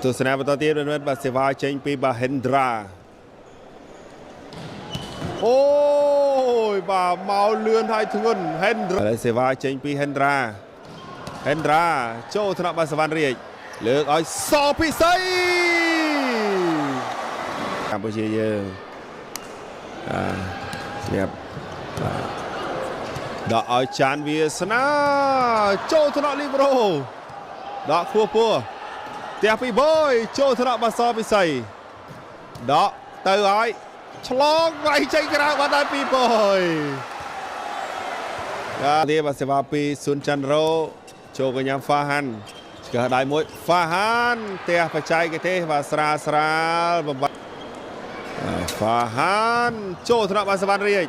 ទស្សនាបន្តទៀតបាទសេវាចេញពីបាទ Hendra អូយបាទមកលឿនហើយធ្ងន់ Hendra ហើយសេវាចេញពី Hendra ចូលថ្នាក់បាទសវណ្ណរាជលើកឲ្យសពិសីកម្ពុជាយើងស្រាប់ដកឲ្យចានវាសនាចូលថ្នាក់លីប្រូដកខួពោះផ្ទះពីបយចូលថ្នាក់បាសពិសីដកទៅឲ្យឆ្លងវាយចេញក្រៅបាត់ដល់ពីបយនេះបាសេវាពីស៊ុនច័ន្ទរោចូលកញ្ញាហ្វាហាន់ឆ្កឹះដៃមួយហ្វាហាន់ផ្ទះបច្ចេកទេសបាទស្រាលបំបត្តិហ្វាហាន់ចូលថ្នាក់បាសវណ្ណរាជ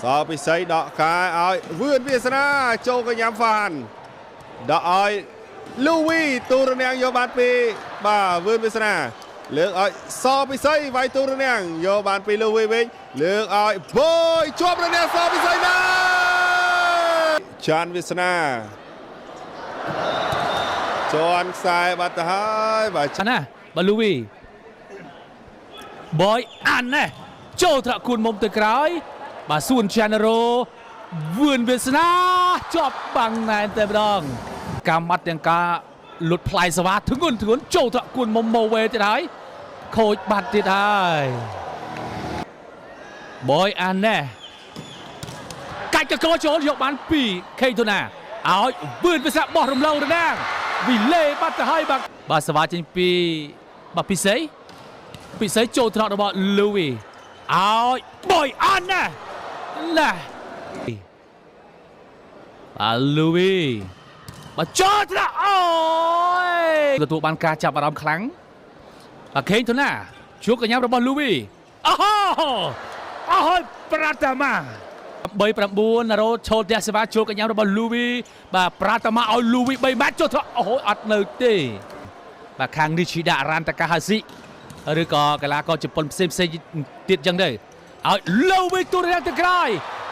សពិសីដកកាយឲ្យវឿនវាសនាចូលកញ្ញាហ្វាហាន់ដកឲ្យលូវីទូរនាំងយកបានពីបាទវឿនវាសនាលើកឲ្យសពិសីវាយទូរនាំងយកបានពីលូវីវិញលើកឲ្យបយជាប់រនាំងសពិសីណាចានវាសនាជន់ខ្សែបាត់ទៅហើយបាទណាបាទលូវីបយអានណាចូលថ្នាក់គួនមុំទៅក្រោយបាទសួនចាន់រ៉ូវឿនវាសនាជាប់បាំងណែនតែម្ដងកម្មបាត់ទាំងការលុតផ្លាយសវ៉ាធ្ងន់ចូលថ្នាក់គួនមុំម៉ូវេទៀតហើយខូចបាត់ទៀតហើយបយអានណាកាច់កកចូលយកបានពីខេទូណាឲ្យវឿនវាសនាបោះរំលងរណាងវិលេបាត់ទៅហើយបាទសវ៉ាចេញពីបាទពិសីចូលថ្នាក់របស់លូវីឲ្យបយអានណាលូវីបាទចូលថ្នាក់អូយទទួលបានការចាប់អារម្មណ៍ខ្លាំងបាទខេងទូណាជួបកញ្ញារបស់លូវីអូយប្រាតាម៉ា3-9ណារ៉ូឈោលផ្ទះសេវាជួបកញ្ញារបស់លូវីបាទប្រាតាម៉ាឲ្យលូវី3ម៉ាត់ចូលថ្នាក់អូយអត់នៅទេបាទខាងនេះឈីដារ៉ានតាកាហាស៊ីឬក៏កីឡាករជប៉ុនផ្សេងទៀតចឹងទៅឲ្យលូវីទូរនាំងទៅក្រោយ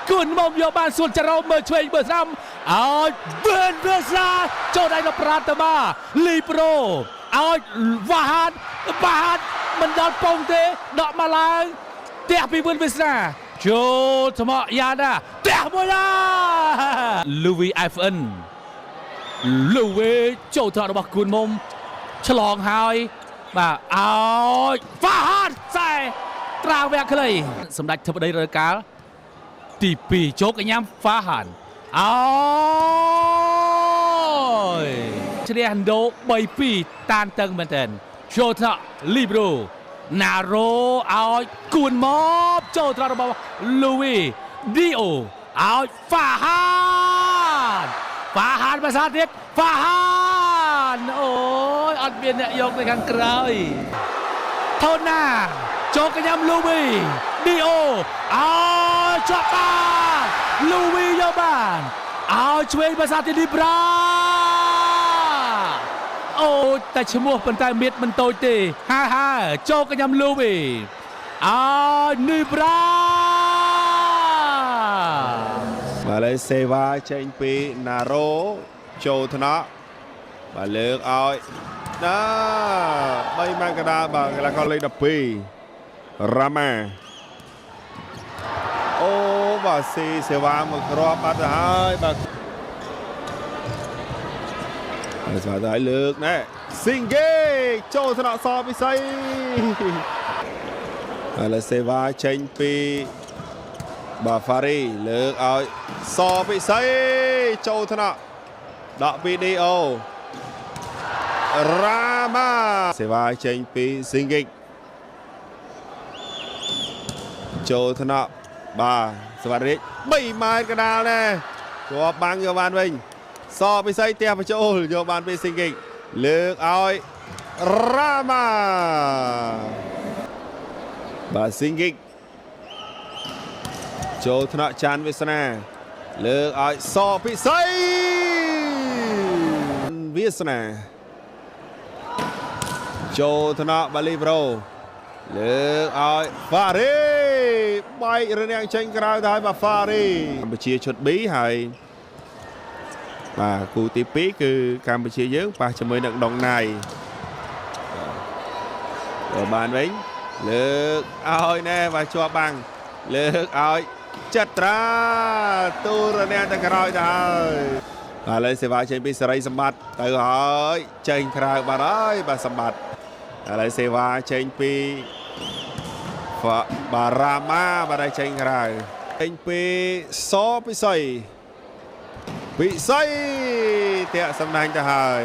គួនមុំយកបានសួនចរោមើលឆ្វេងមើលស្ដាំឲ្យវឿនវាសនាចូលដៃដល់ប្រាតាម៉ាលីប្រូឲ្យវ៉ាហាត់មិនដល់ពងទេដកមកឡើងផ្ទះពីវឿនវាសនាចូលថ្មយ៉ាណាផ្ទះមួយណាលូវី FN លូវីចូលថ្នាក់របស់គួនមុំឆ្លងហើយបាទឲ្យហ្វាហាត់ខ្សែត្រាវវគ្គខ្លីសម្ដេចធិបតីរដូវកាលទី2ជោគកញ្ញាហ្វាហាន់ឲ្យឈ្នះឥណ្ឌូ 3-2 តានតឹងមែនទែនចូលថ្នាក់លីប្រូណារ៉ូឲ្យគួនមកចូលថ្នាក់របស់លូវីឌីអូឲ្យហ្វាហាន់ភាសាទៀតហ្វាហាន់អូយអត់មានអ្នកយកទៅខាងក្រោយថូណាចូលកញ្ញាលូវីឌីអូឲ្យជាប់បានលូវីយកបានឲ្យឆ្វេងភាសាទីឌីប្រាអូតែឈ្មោះប៉ុន្តែមៀតមិនតូចទេហាចូលកញ្ញាលូវីឲ្យនីប្រាបាទលេសេវាចេញពីណារ៉ូចូលថ្នាក់បាទលើកឲ្យណា3មករាបាទកីឡាករលេខ12រ៉ាម៉ាអូបាទសេវាមកគ្រាប់បាត់ទៅហើយបាទស្វាយឲ្យលើកណែស៊ីងហ្គេចូលថ្នាក់សពិសីហើយលេសេវាចេញពីបាទហ្វារីលើកឲ្យសពិសីចូលថ្នាក់ដកពីឌីអូរ៉ាម៉ាសេវាចេញពីស៊ីងហ្គេចូលថ្នាក់បាទសវណ្ណរាជ3ម៉ែត្រកដាលណែជាប់បាំងយកបានវិញសពិសីផ្ទះបញ្ចូលយកបានពីស៊ីងហ្គេលើកឲ្យរ៉ាម៉ាបាទស៊ីងហ្គេចូលថ្នាក់ចានវាសនាលើកឲ្យសពិសីវាសនាចូលថ្នាក់បាលីប្រូលើកឲ្យហ្វារីបែករនាំងចេញក្រៅទៅឲ្យបាទហ្វារីកម្ពុជាឈុត B ហើយ បាទគូទី2គឺកម្ពុជាយើងប៉ះជាមួយនឹងដងណៃ bànវិញលើកឲ្យណែvà cho bằng លើកឲ្យចិត្តត្រាទូរអ្នកទៅក្រោយទៅហើយឥឡូវសេវាចេញពីសេរីសម្បត្តិទៅហើយចេញក្រៅបាត់ហើយបាទសម្បត្តិឥឡូវសេវាចេញពីបារាម៉ាបាទចេញក្រៅចេញពីសពិសីតាក់សំណាញ់ទៅហើយ